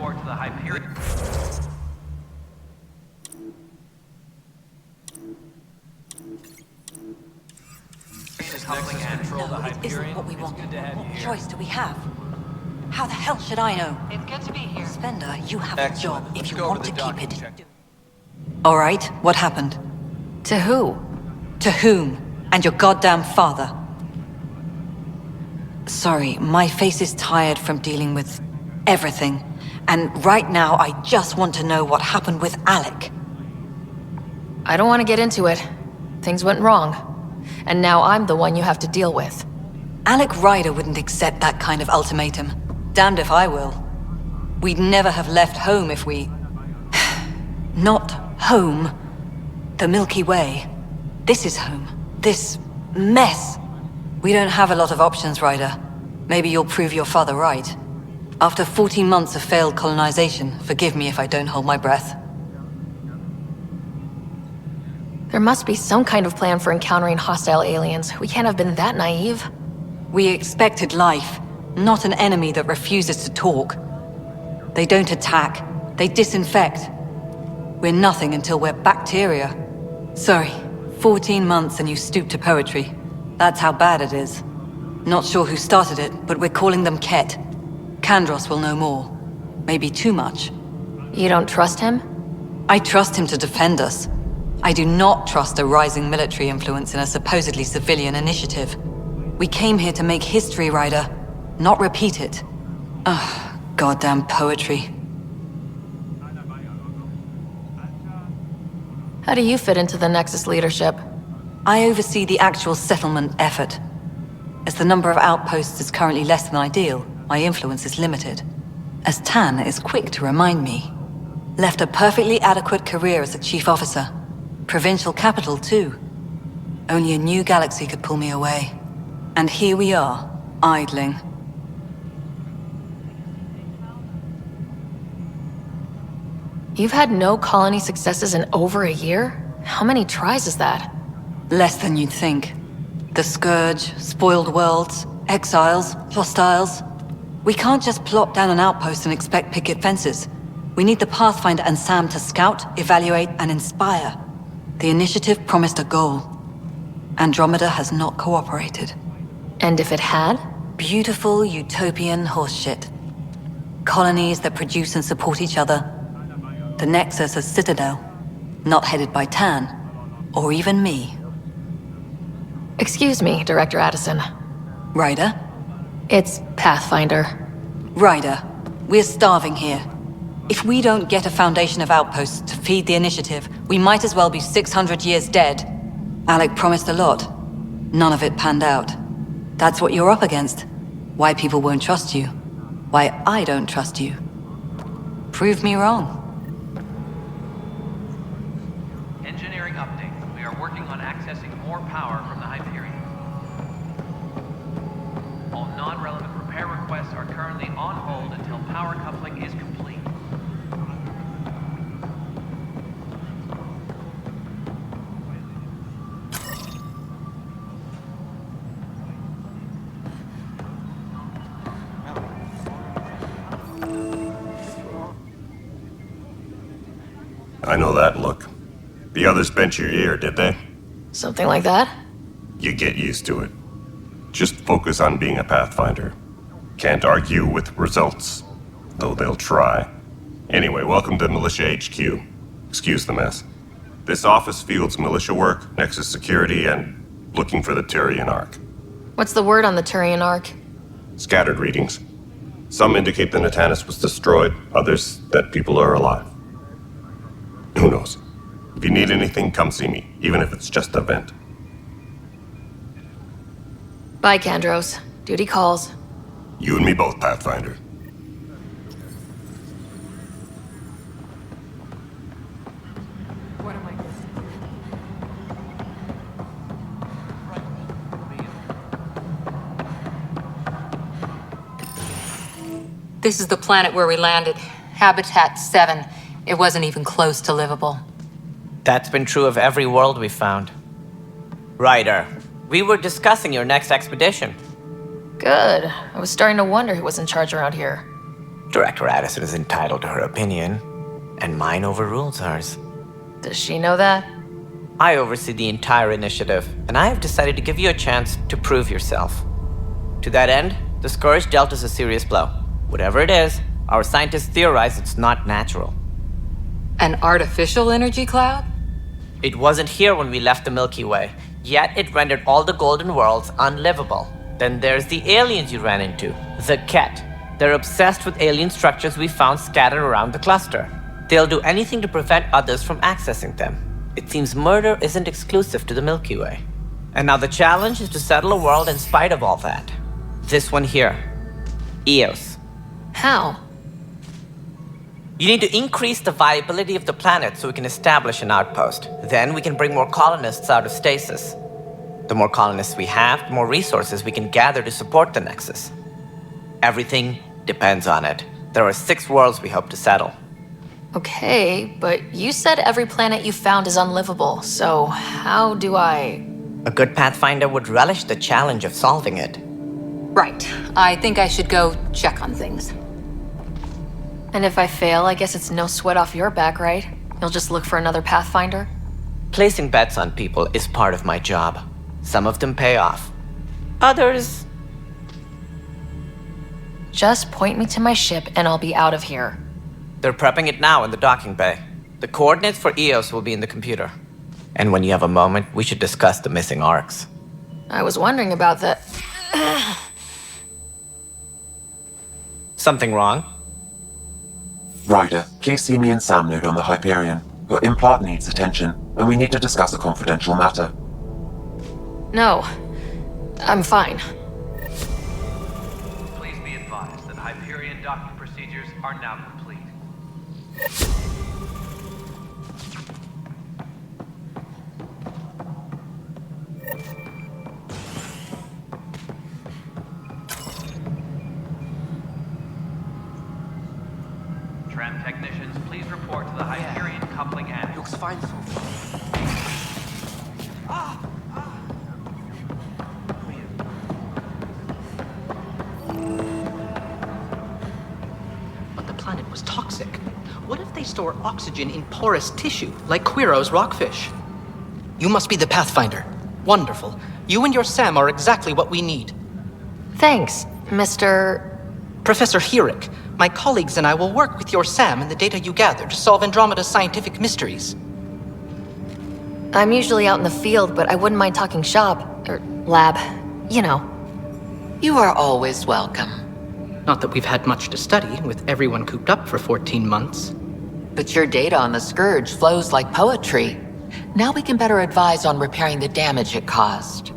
report to the Hyperion. No, it isn't what we want. What choice do we have? How the hell should I know? It's good to be here. Spender, you have a Excellent. job if Let's you go over want to the keep docking it. check. All right, what happened? To who? To whom? And your goddamn father. Sorry, my face is tired from dealing with everything. And right now, I just want to know what happened with Alec. I don't want to get into it. Things went wrong. And now I'm the one you have to deal with. Alec Ryder wouldn't accept that kind of ultimatum. Damned if I will. We'd never have left home if we... Not home. The Milky Way. This is home. This mess. We don't have a lot of options, Ryder. Maybe you'll prove your father right. After 14 months of failed colonization, forgive me if I don't hold my breath. There must be some kind of plan for encountering hostile aliens. We can't have been that naive. We expected life, not an enemy that refuses to talk. They don't attack, they disinfect. We're nothing until we're bacteria. Sorry, 14 months and you stoop to poetry. That's how bad it is. Not sure who started it, but we're calling them Ket. Kandros will know more. Maybe too much. You don't trust him? I trust him to defend us. I do not trust a rising military influence in a supposedly civilian initiative. We came here to make history, Ryder, not repeat it. Ugh, goddamn poetry. How do you fit into the Nexus leadership? I oversee the actual settlement effort. As the number of outposts is currently less than ideal, my influence is limited. As Tan is quick to remind me. Left a perfectly adequate career as a chief officer. Provincial capital, too. Only a new galaxy could pull me away. And here we are, idling. You've had no colony successes in over a year? How many tries is that? Less than you'd think. The Scourge, spoiled worlds, exiles, hostiles. We can't just plop down an outpost and expect picket fences. We need the Pathfinder and Sam to scout, evaluate, and inspire. The initiative promised a goal. Andromeda has not cooperated. And if it had? Beautiful utopian horseshit. Colonies that produce and support each other. The Nexus as Citadel. Not headed by Tan. Or even me. Excuse me, Director Addison. Ryder? It's Pathfinder. Ryder, we're starving here. If we don't get a foundation of outposts to feed the initiative, we might as well be 600 years dead. Alec promised a lot. None of it panned out. That's what you're up against. Why people won't trust you. Why I don't trust you. Prove me wrong. Engineering update. We are working on accessing more power from the Hyperion. All non-relevant repair requests are currently on hold until power coupling is complete. I know that look. The others bent your ear, did they? Something like that? You get used to it. Just focus on being a Pathfinder. Can't argue with results, though they'll try. Anyway, welcome to Militia HQ. Excuse the mess. This office fields militia work, Nexus security, and looking for the Turian Ark. What's the word on the Turian Ark? Scattered readings. Some indicate the Natanus was destroyed, others that people are alive. Who knows? If you need anything, come see me, even if it's just a vent. Bye, Kandros. Duty calls. You and me both, Pathfinder. What am I This is the planet where we landed. Habitat 7. It wasn't even close to livable. That's been true of every world we've found. Ryder, we were discussing your next expedition. Good. I was starting to wonder who was in charge around here. Director Addison is entitled to her opinion, and mine overrules hers. Does she know that? I oversee the entire initiative, and I have decided to give you a chance to prove yourself. To that end, the Scourge dealt us a serious blow. Whatever it is, our scientists theorize it's not natural. An artificial energy cloud? It wasn't here when we left the Milky Way, yet it rendered all the golden worlds unlivable. Then there's the aliens you ran into, the Ket. They're obsessed with alien structures we found scattered around the cluster. They'll do anything to prevent others from accessing them. It seems murder isn't exclusive to the Milky Way. And now the challenge is to settle a world in spite of all that. This one here. Eos. How? You need to increase the viability of the planet so we can establish an outpost. Then we can bring more colonists out of stasis. The more colonists we have, the more resources we can gather to support the Nexus. Everything depends on it. There are 6 worlds we hope to settle. Okay, but you said every planet you found is unlivable, so how do I... A good Pathfinder would relish the challenge of solving it. Right. I think I should go check on things. And if I fail, I guess it's no sweat off your back, right? You'll just look for another Pathfinder? Placing bets on people is part of my job. Some of them pay off. Others... Just point me to my ship and I'll be out of here. They're prepping it now in the docking bay. The coordinates for Eos will be in the computer. And when you have a moment, we should discuss the missing arcs. I was wondering about that. Something wrong? Ryder, please see me and Sam node on the Hyperion. Your implant needs attention, and we need to discuss a confidential matter. No, I'm fine. Please be advised that Hyperion docking procedures are now complete. Tram technicians, please report to the Hyperion coupling annex. Looks fine so far. But the planet was toxic. What if they store oxygen in porous tissue, like Quiro's rockfish? You must be the Pathfinder. Wonderful. You and your Sam are exactly what we need. Thanks, Mr. Professor Herrick, my colleagues and I will work with your Sam and the data you gather to solve Andromeda's scientific mysteries. I'm usually out in the field, but I wouldn't mind talking shop, or lab, you know. You are always welcome. Not that we've had much to study, with everyone cooped up for 14 months. But your data on the Scourge flows like poetry. Now we can better advise on repairing the damage it caused.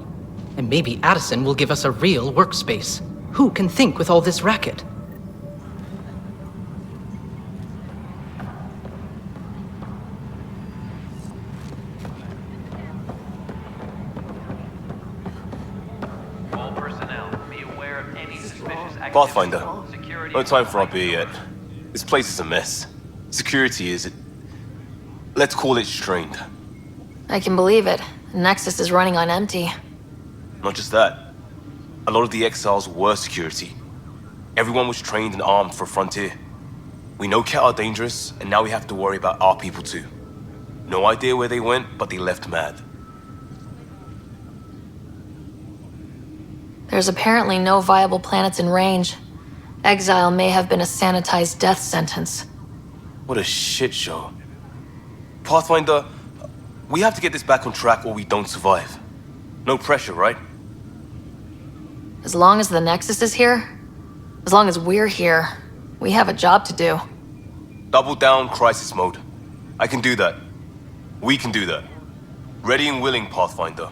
And maybe Addison will give us a real workspace. Who can think with all this racket? All personnel, be aware of any suspicious activity. Pathfinder, Security no time for our beer yet. This place is a mess. Security is... let's call it strained. I can believe it. Nexus is running on empty. Not just that. A lot of the exiles were security. Everyone was trained and armed for Frontier. We know Ket are dangerous, and now we have to worry about our people too. No idea where they went, but they left mad. There's apparently no viable planets in range. Exile may have been a sanitized death sentence. What a shit show. Pathfinder, we have to get this back on track or we don't survive. No pressure, right? As long as the Nexus is here, as long as we're here, we have a job to do. Double down crisis mode. I can do that. We can do that. Ready and willing, Pathfinder.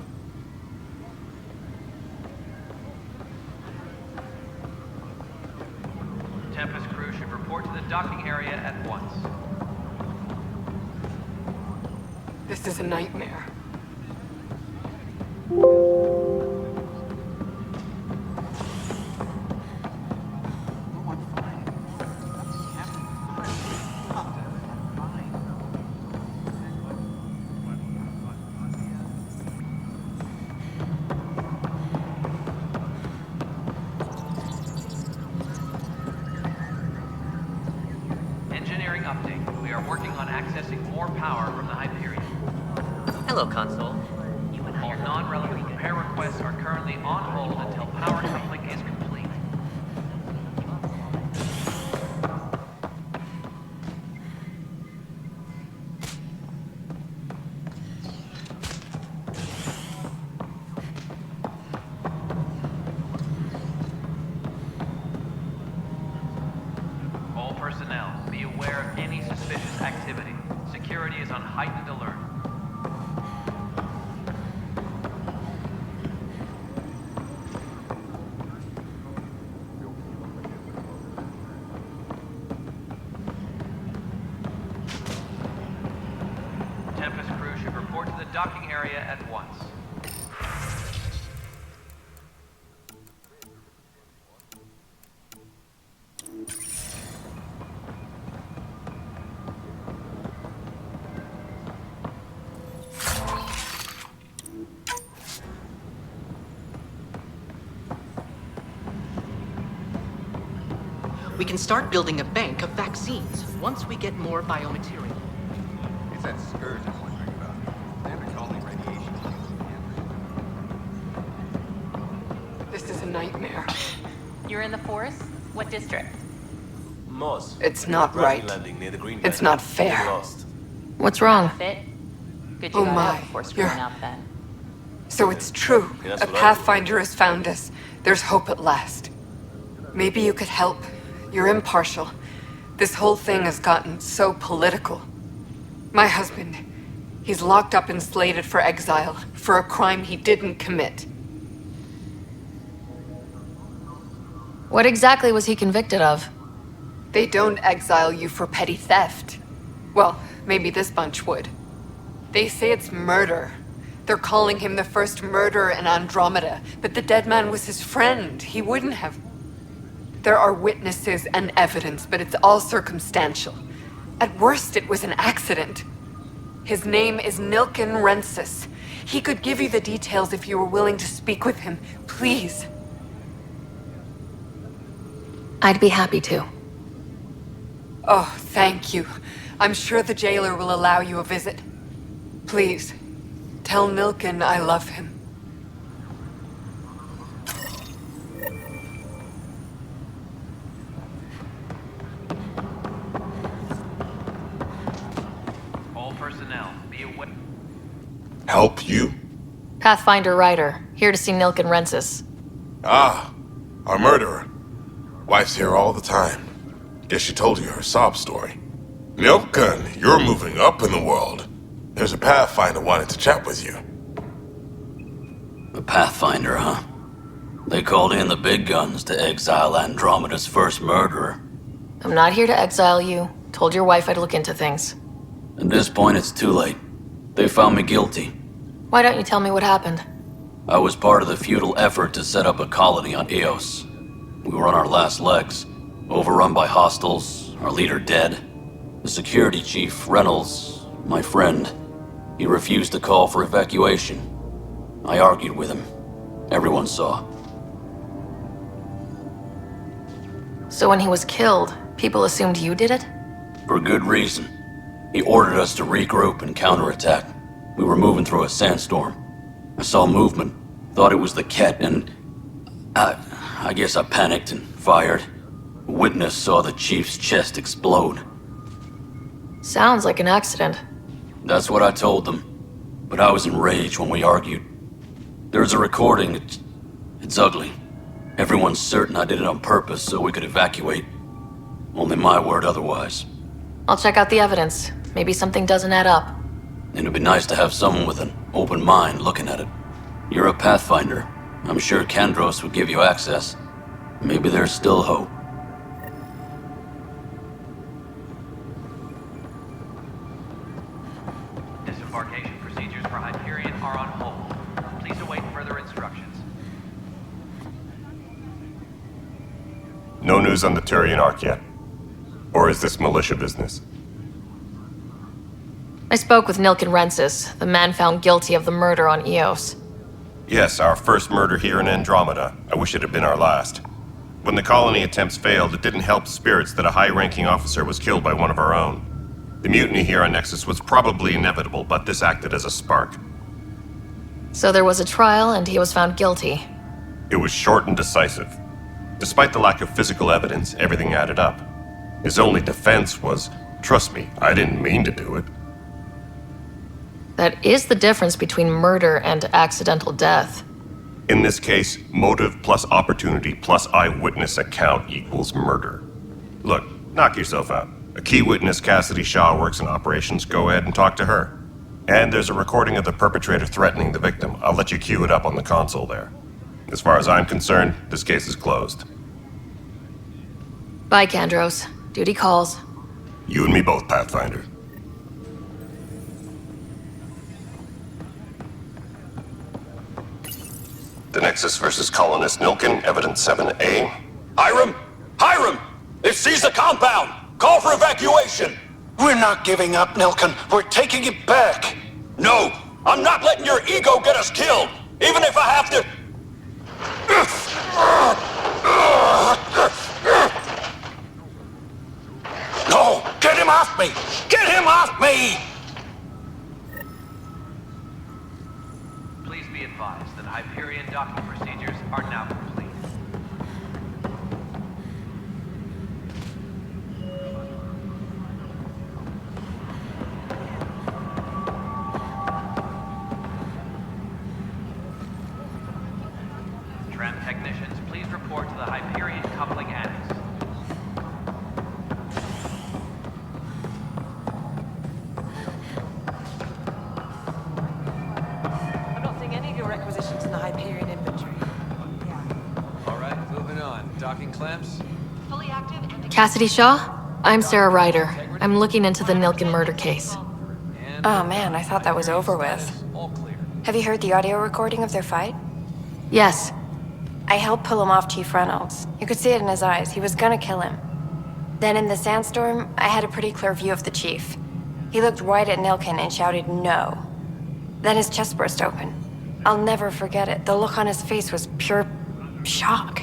Tempest crew should report to the docking area at once. This is a nightmare. Engineering update. We are working on accessing more power from the Hyperion. Hello, console. All non-relevant repair requests are currently on hold until power coupling is complete. All personnel, be aware of any suspicious activity. Security is on heightened alert. Tempest crew should report to the docking area at once. We can start building a bank of vaccines once we get more biomaterial. It's that scourge I'm wondering about. They haven't called me radiation. This is a nightmare. You're in the forest? What district? Moz. It's not right. Landing near the green It's bank. not fair. Get lost. What's wrong? Fit? Good you Oh got my, out before screwing you're- up then. So it's true. Yeah, that's A what I Pathfinder has found us. There's hope at last. Maybe you could help. You're impartial. This whole thing has gotten so political. My husband, he's locked up and slated for exile for a crime he didn't commit. What exactly was he convicted of? They don't exile you for petty theft. Well, maybe this bunch would. They say it's murder. They're calling him the first murderer in Andromeda, but the dead man was his friend. He wouldn't have. There are witnesses and evidence, but it's all circumstantial. At worst, it was an accident. His name is Nilken Rensis. He could give you the details if you were willing to speak with him. Please. I'd be happy to. Oh, thank you. I'm sure the jailer will allow you a visit. Please, tell Nilken I love him. All personnel, be aware. Help you? Pathfinder Ryder, here to see Nilken Rensis. Ah, a murderer. Wife's here all the time. Guess she told you her sob story. Nilken, you're moving up in the world. There's a Pathfinder wanting to chat with you. The Pathfinder, huh? They called in the big guns to exile Andromeda's first murderer. I'm not here to exile you. Told your wife I'd look into things. At this point, it's too late. They found me guilty. Why don't you tell me what happened? I was part of the futile effort to set up a colony on Eos. We were on our last legs, overrun by hostiles, our leader dead. The security chief, Reynolds, my friend, he refused to call for evacuation. I argued with him. Everyone saw. So when he was killed, people assumed you did it? For good reason. He ordered us to regroup and counterattack. We were moving through a sandstorm. I saw movement, thought it was the Ket, and I guess I panicked and fired. A witness saw the chief's chest explode. Sounds like an accident. That's what I told them. But I was enraged when we argued. There's a recording. It's ugly. Everyone's certain I did it on purpose so we could evacuate. Only my word otherwise. I'll check out the evidence. Maybe something doesn't add up. And it'd be nice to have someone with an open mind looking at it. You're a Pathfinder. I'm sure Kandros would give you access. Maybe there's still hope. Disembarkation procedures for Hyperion are on hold. Please await further instructions. No news on the Turian Ark yet? Or is this militia business? I spoke with Nilken Rensis, the man found guilty of the murder on Eos. Yes, our first murder here in Andromeda. I wish it had been our last. When the colony attempts failed, it didn't help spirits that a high-ranking officer was killed by one of our own. The mutiny here on Nexus was probably inevitable, but this acted as a spark. So there was a trial and he was found guilty. It was short and decisive. Despite the lack of physical evidence, everything added up. His only defense was, "Trust me, I didn't mean to do it." That is the difference between murder and accidental death. In this case, motive plus opportunity plus eyewitness account equals murder. Look, knock yourself out. A key witness, Cassidy Shaw, works in operations. Go ahead and talk to her. And there's a recording of the perpetrator threatening the victim. I'll let you cue it up on the console there. As far as I'm concerned, this case is closed. Bye, Kandros. Duty calls. You and me both, Pathfinder. The Nexus versus Colonist Nilkin, Evidence 7A. Hiram! Hiram! They've seized the compound! Call for evacuation! We're not giving up, Nilkin. We're taking it back. No! I'm not letting your ego get us killed! Even if I have to... No! Get him off me! Get him off me! Please be advised that Hyperion docking procedures are now complete. Tram technicians, please report to the Hyperion coupling annex. I'm not seeing any of your requisitions in the Hyperion inventory. All right, moving on. Docking clamps? Fully active and... Cassidy Shaw? I'm Sarah Ryder. I'm looking into the Nilkin murder case. Oh man, I thought that was over with. Have you heard the audio recording of their fight? Yes. I helped pull him off Chief Reynolds. You could see it in his eyes. He was gonna kill him. Then in the sandstorm, I had a pretty clear view of the chief. He looked right at Nilkin and shouted no. Then his chest burst open. I'll never forget it. The look on his face was pure shock.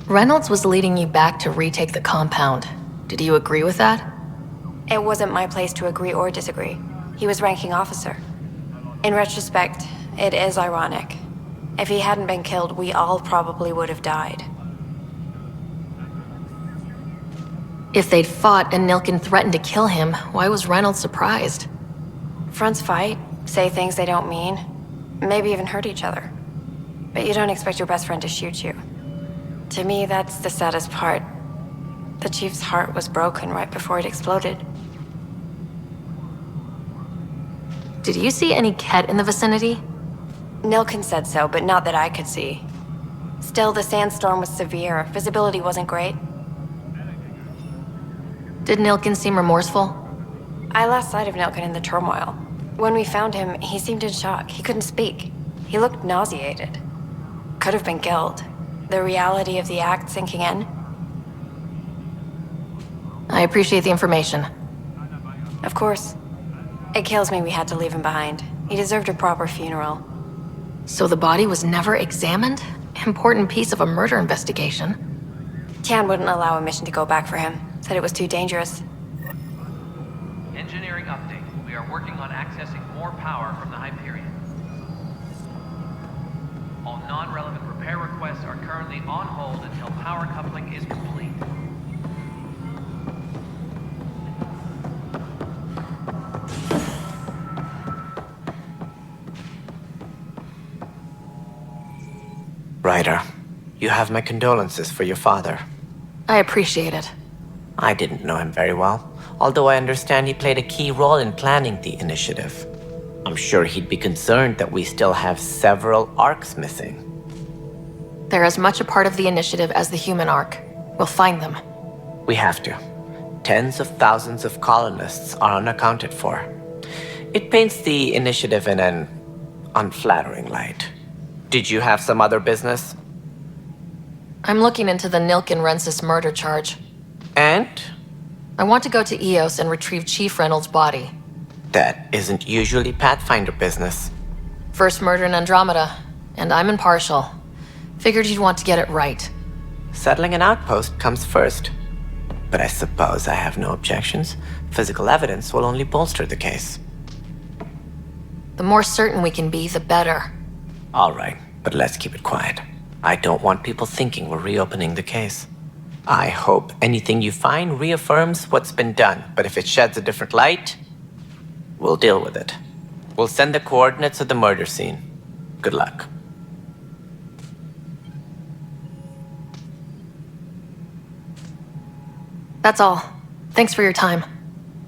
Reynolds was leading you back to retake the compound. Did you agree with that? It wasn't my place to agree or disagree. He was ranking officer. In retrospect, it is ironic. If he hadn't been killed, we all probably would have died. If they'd fought and Nilkin threatened to kill him, why was Reynolds surprised? Fronts fight, say things they don't mean, maybe even hurt each other. But you don't expect your best friend to shoot you. To me, that's the saddest part. The chief's heart was broken right before it exploded. Did you see any Ket in the vicinity? Nilkin said so, but not that I could see. Still, the sandstorm was severe. Visibility wasn't great. Did Nilkin seem remorseful? I lost sight of Nilkin in the turmoil. When we found him, he seemed in shock. He couldn't speak. He looked nauseated. Could have been guilt. The reality of the act sinking in. I appreciate the information. Of course. It kills me we had to leave him behind. He deserved a proper funeral. So the body was never examined? Important piece of a murder investigation. Tian wouldn't allow a mission to go back for him. Said it was too dangerous. Engineering update. We are working on accessing more power from the Hyperion. All non-relevant repair requests are currently on hold until power coupling is complete. Ryder, you have my condolences for your father. I appreciate it. I didn't know him very well, although I understand he played a key role in planning the initiative. I'm sure he'd be concerned that we still have several arcs missing. They're as much a part of the initiative as the human arc. We'll find them. We have to. Tens of thousands of colonists are unaccounted for. It paints the initiative in an unflattering light. Did you have some other business? I'm looking into the Nilkin-Rensis murder charge. And? I want to go to EOS and retrieve Chief Reynolds' body. That isn't usually Pathfinder business. First murder in Andromeda, and I'm impartial. Figured you'd want to get it right. Settling an outpost comes first. But I suppose I have no objections. Physical evidence will only bolster the case. The more certain we can be, the better. All right, but let's keep it quiet. I don't want people thinking we're reopening the case. I hope anything you find reaffirms what's been done, but if it sheds a different light, we'll deal with it. We'll send the coordinates of the murder scene. Good luck. That's all. Thanks for your time.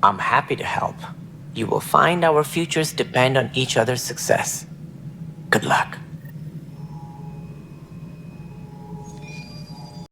I'm happy to help. You will find our futures depend on each other's success. Good luck.